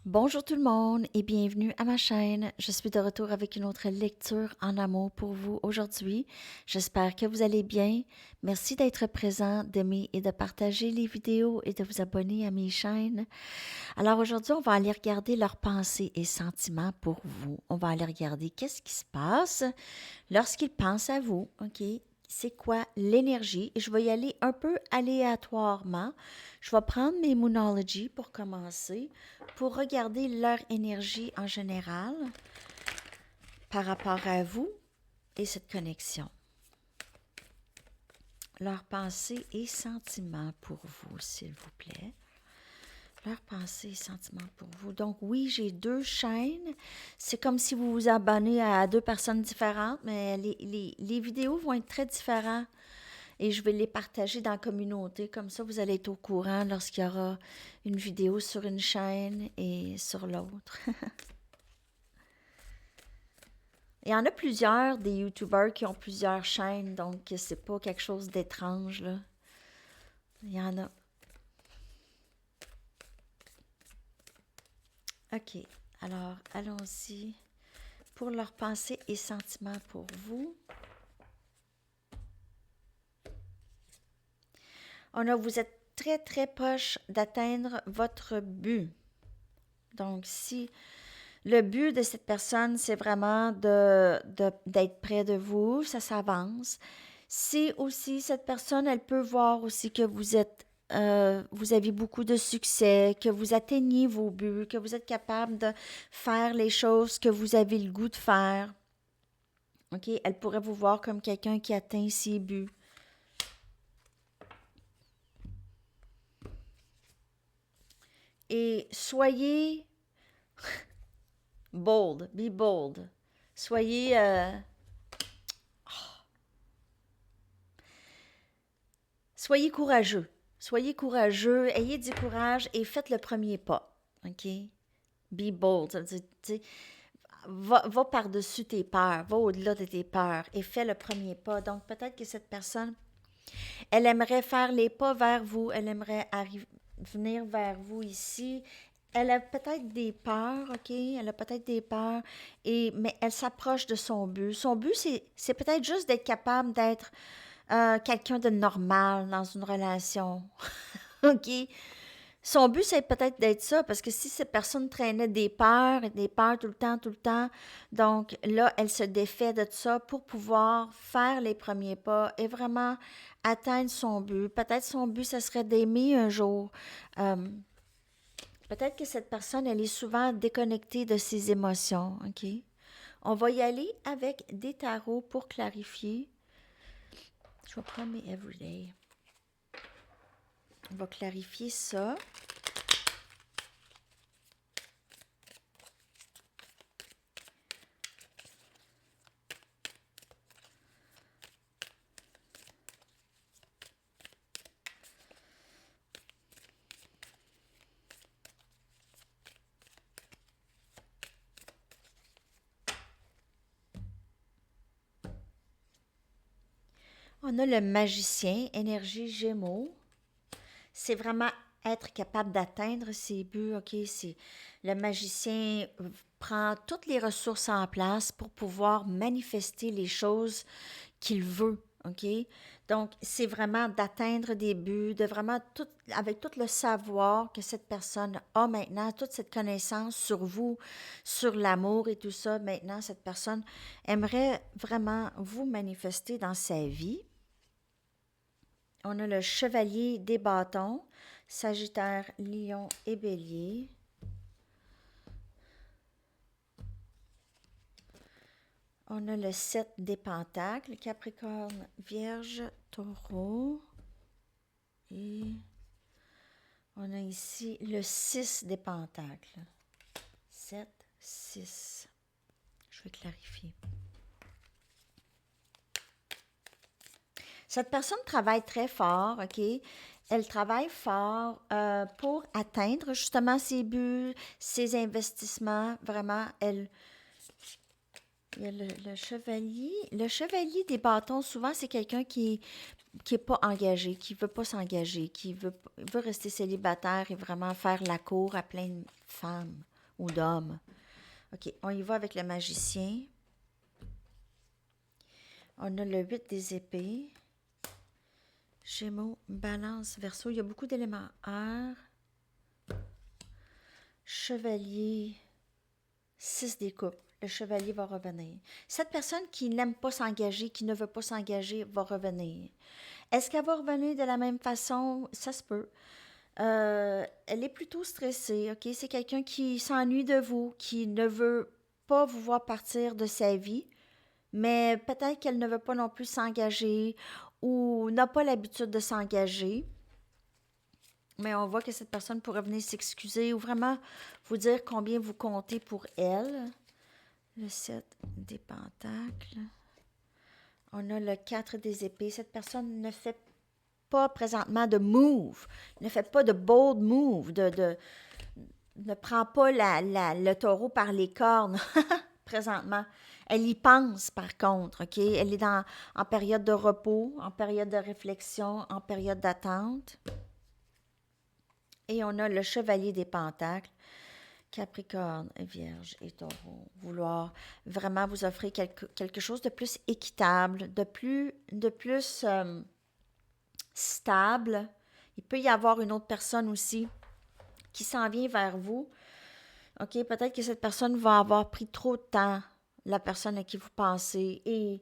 Bonjour tout le monde et bienvenue à ma chaîne. Je suis de retour avec une autre lecture en amour pour vous aujourd'hui. J'espère que vous allez bien. Merci d'être présent, d'aimer et de partager les vidéos et de vous abonner à mes chaînes. Alors aujourd'hui, on va aller regarder leurs pensées et sentiments pour vous. On va aller regarder qu'est-ce qui se passe lorsqu'ils pensent à vous, OK? C'est quoi l'énergie? Et je vais y aller un peu aléatoirement. Je vais prendre mes Moonology pour commencer, pour regarder leur énergie en général par rapport à vous et cette connexion. Leurs pensées et sentiments pour vous, s'il vous plaît. Leurs pensées et sentiments pour vous. Donc oui, j'ai deux chaînes. C'est comme si vous vous abonnez à deux personnes différentes, mais les vidéos vont être très différentes et je vais les partager dans la communauté. Comme ça, vous allez être au courant lorsqu'il y aura une vidéo sur une chaîne et sur l'autre. Il y en a plusieurs, des YouTubers qui ont plusieurs chaînes, donc c'est pas quelque chose d'étrange, là. Il y en a. OK. Alors, allons-y pour leurs pensées et sentiments pour vous. Vous êtes très, très proche d'atteindre votre but. Donc, si le but de cette personne, c'est vraiment d'être près de vous, ça s'avance. Si aussi cette personne, elle peut voir aussi que vous avez beaucoup de succès, que vous atteignez vos buts, que vous êtes capable de faire les choses que vous avez le goût de faire. OK? Elle pourrait vous voir comme quelqu'un qui atteint ses buts. Et soyez bold, be bold. Soyez soyez courageux. Soyez courageux, ayez du courage et faites le premier pas. OK? Be bold. Ça veut dire, tu sais, va par-dessus tes peurs, va au-delà de tes peurs et fais le premier pas. Donc, peut-être que cette personne, elle aimerait faire les pas vers vous, elle aimerait venir vers vous ici. Elle a peut-être des peurs, OK? Elle a peut-être des peurs, mais elle s'approche de son but. Son but, c'est peut-être juste d'être capable d'être quelqu'un de normal dans une relation. OK? Son but, c'est peut-être d'être ça, parce que si cette personne traînait des peurs tout le temps, donc là, elle se défait de ça pour pouvoir faire les premiers pas et vraiment atteindre son but. Peut-être son but, ce serait d'aimer un jour. Euh, Peut-être que cette personne, elle est souvent déconnectée de ses émotions, OK? On va y aller avec des tarots pour clarifier. Je vais prendre mes Everyday. On va clarifier ça. On a le magicien, énergie Gémeaux. C'est vraiment être capable d'atteindre ses buts, OK? Le magicien prend toutes les ressources en place pour pouvoir manifester les choses qu'il veut, OK? Donc, c'est vraiment d'atteindre des buts, de vraiment tout, avec tout le savoir que cette personne a maintenant, toute cette connaissance sur vous, sur l'amour et tout ça, maintenant, cette personne aimerait vraiment vous manifester dans sa vie. On a le chevalier des bâtons, Sagittaire, Lion et Bélier. On a le 7 des pentacles, Capricorne, Vierge, Taureau. Et on a ici le 6 des pentacles. 7, 6. Je vais clarifier. Cette personne travaille très fort, OK? Elle travaille fort pour atteindre justement ses buts, ses investissements. Vraiment, il y a le chevalier. Le chevalier des bâtons, souvent, c'est quelqu'un qui est pas engagé, qui veut pas s'engager, qui veut rester célibataire et vraiment faire la cour à plein de femmes. ou d'homme. OK, on y va avec le magicien. On a le 8 des épées. Gémeaux, balance, verseau. Il y a beaucoup d'éléments air. Chevalier, 6 des coupes. Le chevalier va revenir. Cette personne qui n'aime pas s'engager, qui ne veut pas s'engager, va revenir. Est-ce qu'elle va revenir de la même façon? Ça se peut. Elle est plutôt stressée, OK? C'est quelqu'un qui s'ennuie de vous, qui ne veut pas vous voir partir de sa vie, mais peut-être qu'elle ne veut pas non plus s'engager ou n'a pas l'habitude de s'engager. Mais on voit que cette personne pourrait venir s'excuser ou vraiment vous dire combien vous comptez pour elle. Le 7 des pentacles. On a le 4 des épées. Cette personne ne fait pas présentement de move, ne fait pas de bold move, ne prend pas le taureau par les cornes présentement. Elle y pense par contre, OK? Elle est en période de repos, en période de réflexion, en période d'attente. Et on a le chevalier des pentacles, Capricorne, Vierge et Taureau. Vouloir vraiment vous offrir quelque chose de plus équitable, de plus stable. Il peut y avoir une autre personne aussi qui s'en vient vers vous. OK, peut-être que cette personne va avoir pris trop de temps, la personne à qui vous pensez, et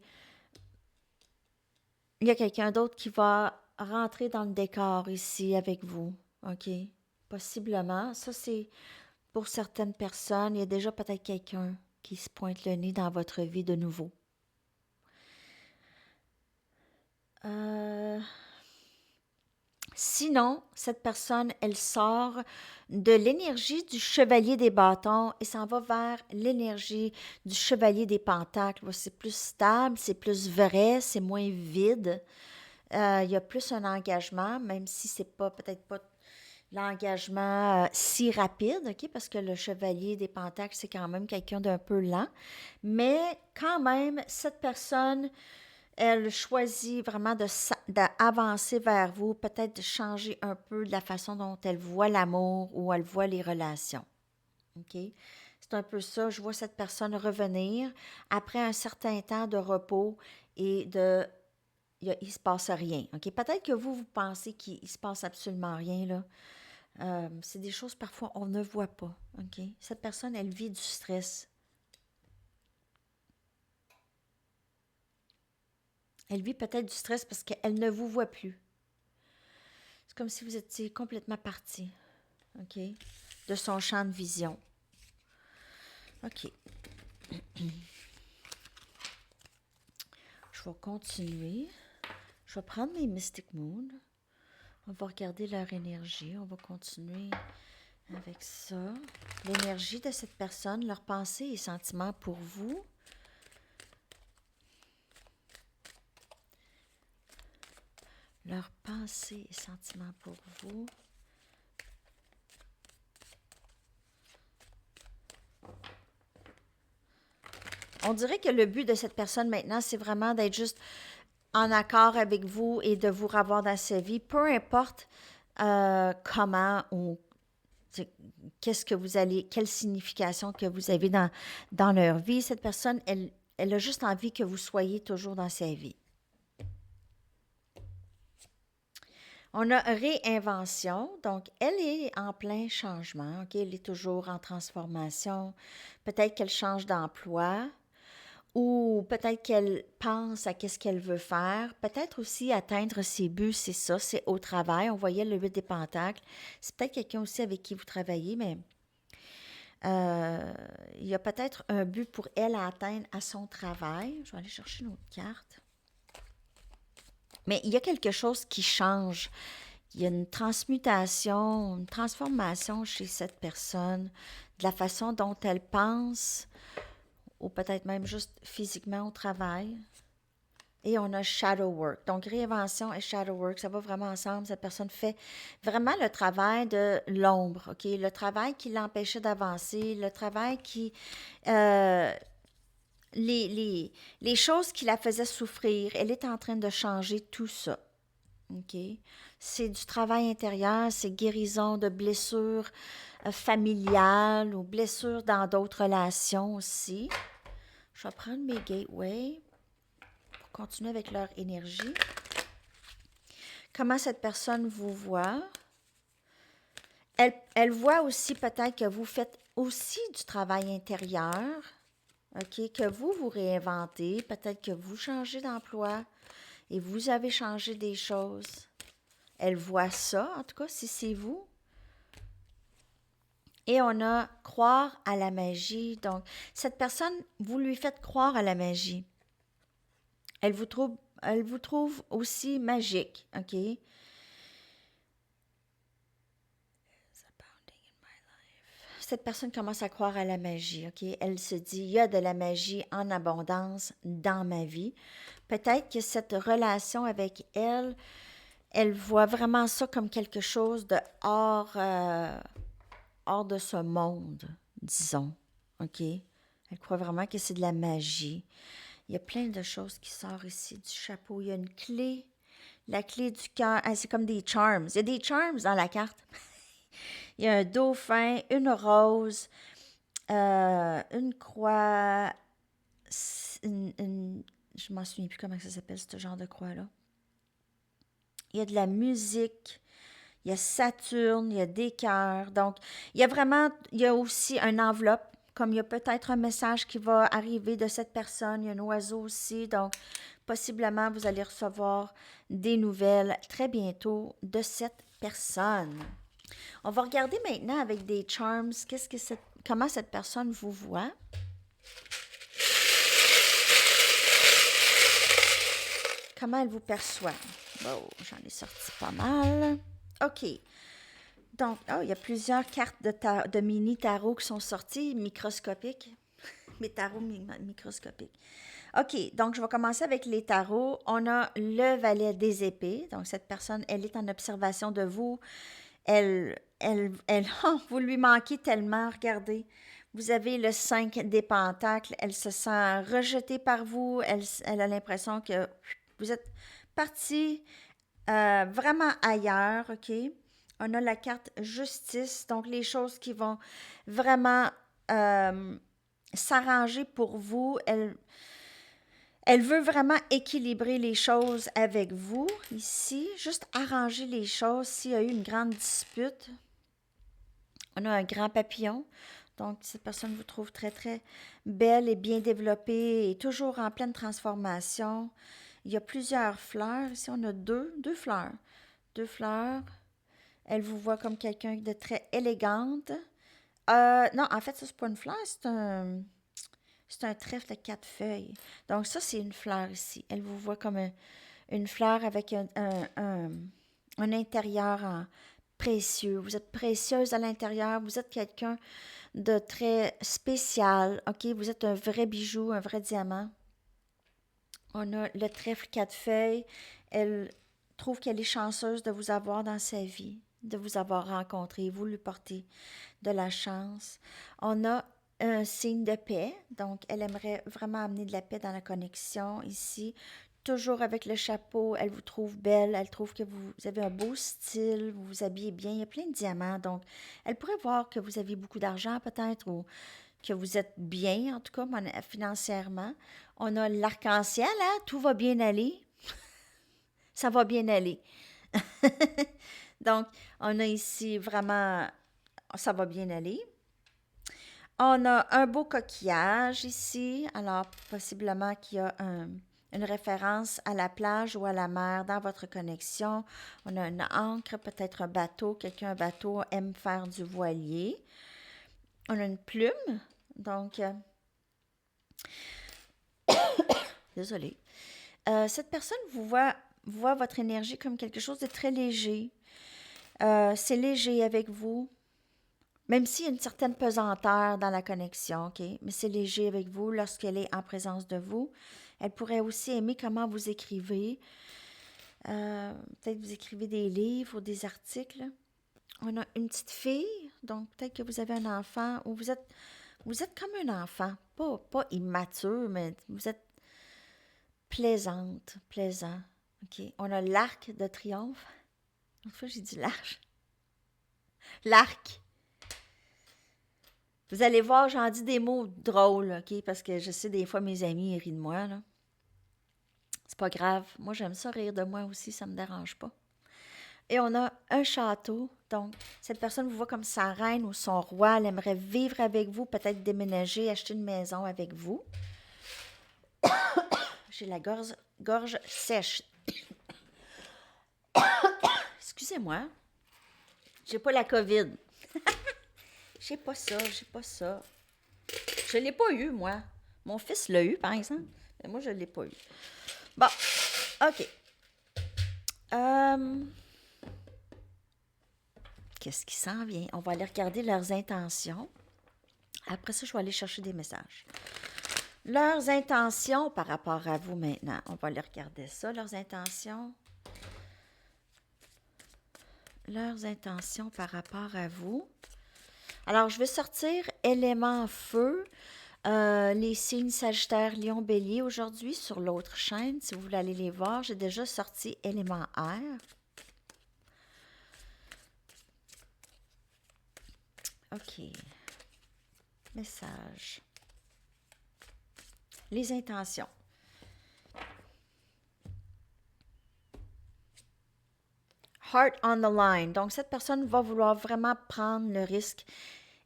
il y a quelqu'un d'autre qui va rentrer dans le décor ici avec vous. OK, possiblement. Ça, c'est pour certaines personnes. Il y a déjà peut-être quelqu'un qui se pointe le nez dans votre vie de nouveau. Sinon, cette personne, elle sort de l'énergie du chevalier des bâtons et s'en va vers l'énergie du chevalier des pentacles. C'est plus stable, c'est plus vrai, c'est moins vide. Il y a plus un engagement, même si c'est pas peut-être pas l'engagement si rapide, OK? Parce que le chevalier des pentacles, c'est quand même quelqu'un d'un peu lent. Mais quand même, cette personne, elle choisit vraiment d'avancer vers vous, peut-être de changer un peu de la façon dont elle voit l'amour ou elle voit les relations. OK? C'est un peu ça. Je vois cette personne revenir après un certain temps de repos et il ne se passe rien. OK? Peut-être que vous pensez qu'il ne se passe absolument rien, là. C'est des choses parfois on ne voit pas. OK? Cette personne, elle vit du stress. Elle vit peut-être du stress parce qu'elle ne vous voit plus. C'est comme si vous étiez complètement parti, OK, de son champ de vision. OK. Je vais continuer. Je vais prendre mes Mystic Moon. On va regarder leur énergie. On va continuer avec ça. L'énergie de cette personne, leurs pensées et sentiments pour vous. Leurs pensées et sentiments pour vous. On dirait que le but de cette personne maintenant, c'est vraiment d'être juste en accord avec vous et de vous revoir dans sa vie, peu importe comment ou qu'est-ce que vous allez, quelle signification que vous avez dans leur vie. Cette personne, elle a juste envie que vous soyez toujours dans sa vie. On a réinvention, donc elle est en plein changement, OK? Elle est toujours en transformation. Peut-être qu'elle change d'emploi ou peut-être qu'elle pense à qu'est-ce qu'elle veut faire. Peut-être aussi atteindre ses buts, c'est ça, c'est au travail. On voyait le 8 des pentacles. C'est peut-être quelqu'un aussi avec qui vous travaillez, mais il y a peut-être un but pour elle à atteindre à son travail. Je vais aller chercher une autre carte. Mais il y a quelque chose qui change. Il y a une transmutation, une transformation chez cette personne, de la façon dont elle pense, ou peut-être même juste physiquement au travail. Et on a shadow work. Donc, réinvention et shadow work, ça va vraiment ensemble. Cette personne fait vraiment le travail de l'ombre, OK? Le travail qui l'empêchait d'avancer, le travail qui... les choses qui la faisaient souffrir, elle est en train de changer tout ça. OK? C'est du travail intérieur, c'est guérison de blessures familiales ou blessures dans d'autres relations aussi. Je vais prendre mes gateways pour continuer avec leur énergie. Comment cette personne vous voit? Elle voit aussi peut-être que vous faites aussi du travail intérieur, OK? Que vous réinventez, peut-être que vous changez d'emploi et vous avez changé des choses. Elle voit ça, en tout cas, si c'est vous. Et on a croire à la magie. Donc, cette personne, vous lui faites croire à la magie. Elle vous trouve aussi magique, OK? Cette personne commence à croire à la magie, OK? Elle se dit, il y a de la magie en abondance dans ma vie. Peut-être que cette relation avec elle, elle voit vraiment ça comme quelque chose de hors de ce monde, disons, OK? Elle croit vraiment que c'est de la magie. Il y a plein de choses qui sortent ici du chapeau. Il y a une clé, la clé du cœur. Ah, c'est comme des charms. Il y a des charms dans la carte. Il y a un dauphin, une rose, une croix, je ne m'en souviens plus comment ça s'appelle, ce genre de croix-là. Il y a de la musique, il y a Saturne, il y a des cœurs. Donc, il y a aussi une enveloppe, comme il y a peut-être un message qui va arriver de cette personne. Il y a un oiseau aussi. Donc, possiblement, vous allez recevoir des nouvelles très bientôt de cette personne. On va regarder maintenant avec des charms, comment cette personne vous voit. Comment elle vous perçoit. Bon, j'en ai sorti pas mal. OK. Donc, il y a plusieurs cartes de mini tarot qui sont sorties, microscopiques. Mes tarots microscopiques. OK, donc je vais commencer avec les tarots. On a le valet des épées. Donc, cette personne, elle est en observation de vous. Vous lui manquez tellement, regardez. Vous avez le 5 des pentacles. Elle se sent rejetée par vous. Elle a l'impression que vous êtes parti vraiment ailleurs, OK? On a la carte justice, donc les choses qui vont vraiment s'arranger pour vous. Elle veut vraiment équilibrer les choses avec vous ici, juste arranger les choses s'il y a eu une grande dispute. On a un grand papillon, donc cette personne vous trouve très, très belle et bien développée et toujours en pleine transformation. Il y a plusieurs fleurs. Ici, on a deux fleurs. Deux fleurs. Elle vous voit comme quelqu'un de très élégante. Non, en fait, ça, c'est pas une fleur, c'est un trèfle de 4 feuilles. Donc, ça, c'est une fleur ici. Elle vous voit comme une fleur avec un intérieur précieux. Vous êtes précieuse à l'intérieur. Vous êtes quelqu'un de très spécial. OK? Vous êtes un vrai bijou, un vrai diamant. On a le trèfle 4 feuilles. Elle trouve qu'elle est chanceuse de vous avoir dans sa vie, de vous avoir rencontré. Vous lui portez de la chance. On a un signe de paix. Donc, elle aimerait vraiment amener de la paix dans la connexion ici. Toujours avec le chapeau, elle vous trouve belle, elle trouve que vous avez un beau style, vous vous habillez bien, il y a plein de diamants. Donc, elle pourrait voir que vous avez beaucoup d'argent peut-être ou que vous êtes bien, en tout cas, financièrement. On a l'arc-en-ciel, hein? Tout va bien aller. Ça va bien aller. Donc, on a ici vraiment, ça va bien aller. On a un beau coquillage ici, alors possiblement qu'il y a une référence à la plage ou à la mer dans votre connexion. On a une ancre, peut-être un bateau. Un bateau aime faire du voilier. On a une plume, donc... désolée. Cette personne voit votre énergie comme quelque chose de très léger. C'est léger avec vous. Même s'il y a une certaine pesanteur dans la connexion, OK? Mais c'est léger avec vous lorsqu'elle est en présence de vous. Elle pourrait aussi aimer comment vous écrivez. Peut-être vous écrivez des livres ou des articles. On a une petite fille, donc peut-être que vous avez un enfant ou vous êtes comme un enfant. Pas immature, mais vous êtes plaisant. OK? On a l'arc de triomphe. Une fois, j'ai dit l'arche. L'arc. Vous allez voir, j'en dis des mots drôles, OK? Parce que je sais, des fois, mes amis ils rient de moi, là. C'est pas grave. Moi, j'aime ça rire de moi aussi, ça me dérange pas. Et on a un château. Donc, cette personne vous voit comme sa reine ou son roi. Elle aimerait vivre avec vous, peut-être déménager, acheter une maison avec vous. J'ai la gorge sèche. Excusez-moi. J'ai pas la COVID. J'ai pas ça. Je l'ai pas eu, moi. Mon fils l'a eu, par exemple. Mais moi, je l'ai pas eu. Bon, OK. Qu'est-ce qui s'en vient? On va aller regarder leurs intentions. Après ça, je vais aller chercher des messages. Leurs intentions par rapport à vous maintenant. On va aller regarder ça, leurs intentions. Leurs intentions par rapport à vous. Alors, je vais sortir éléments feu, les signes Sagittaire, Lion, Bélier aujourd'hui sur l'autre chaîne. Si vous voulez aller les voir, j'ai déjà sorti éléments air. OK. Message. Les intentions. Heart on the line. Donc, cette personne va vouloir vraiment prendre le risque.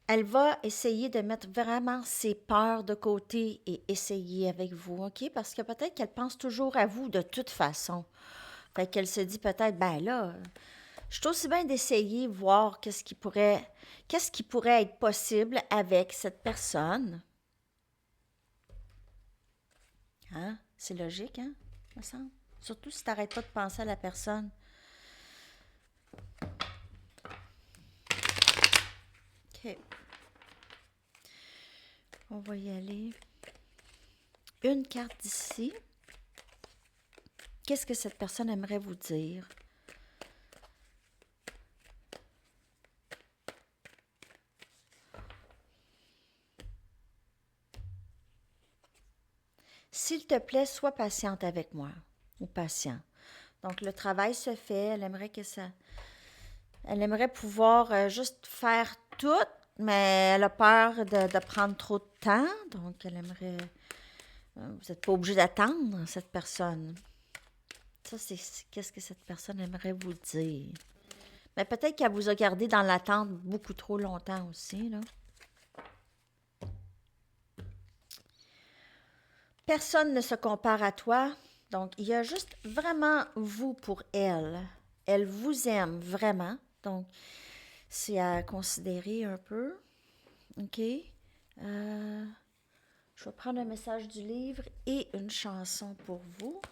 Elle va essayer de mettre vraiment ses peurs de côté et essayer avec vous, OK? Parce que peut-être qu'elle pense toujours à vous de toute façon. Fait qu'elle se dit peut-être, ben là, je suis aussi bien d'essayer, voir qu'est-ce qui pourrait être possible avec cette personne. Hein? C'est logique, hein? Me semble. Surtout si tu n'arrêtes pas de penser à la personne. OK. On va y aller. Une carte d'ici. Qu'est-ce que cette personne aimerait vous dire? S'il te plaît, sois patiente avec moi ou patient. Donc, le travail se fait. Elle aimerait que ça... Elle aimerait pouvoir juste faire tout, mais elle a peur de prendre trop de temps. Donc, elle aimerait... vous n'êtes pas obligé d'attendre cette personne. Ça, c'est qu'est-ce que cette personne aimerait vous dire. Mais peut-être qu'elle vous a gardé dans l'attente beaucoup trop longtemps aussi, là. Personne ne se compare à toi. Donc, il y a juste vraiment vous pour elle. Elle vous aime vraiment. Donc, c'est à considérer un peu. OK? Je vais prendre un message du livre et une chanson pour vous.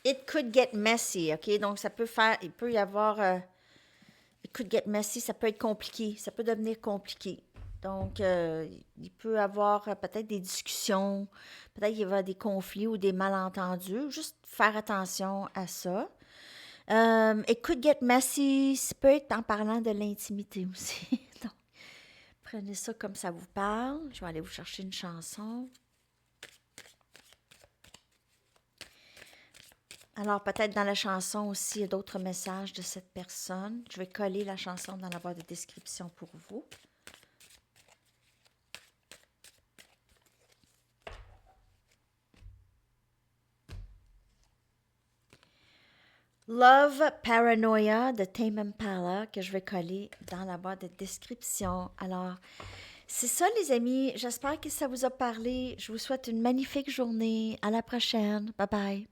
It could get messy, OK? Donc, il peut y avoir... it could get messy, ça peut être compliqué. Ça peut devenir compliqué. Donc, il peut y avoir peut-être des discussions, peut-être qu'il y avoir des conflits ou des malentendus. Juste faire attention à ça. It could get messy, ça peut être en parlant de l'intimité aussi. Donc, prenez ça comme ça vous parle. Je vais aller vous chercher une chanson. Alors, peut-être dans la chanson aussi, il y a d'autres messages de cette personne. Je vais coller la chanson dans la boîte de description pour vous. Love Paranoia de Tame Impala que je vais coller dans la boîte de description. Alors, c'est ça les amis. J'espère que ça vous a parlé. Je vous souhaite une magnifique journée. À la prochaine. Bye bye.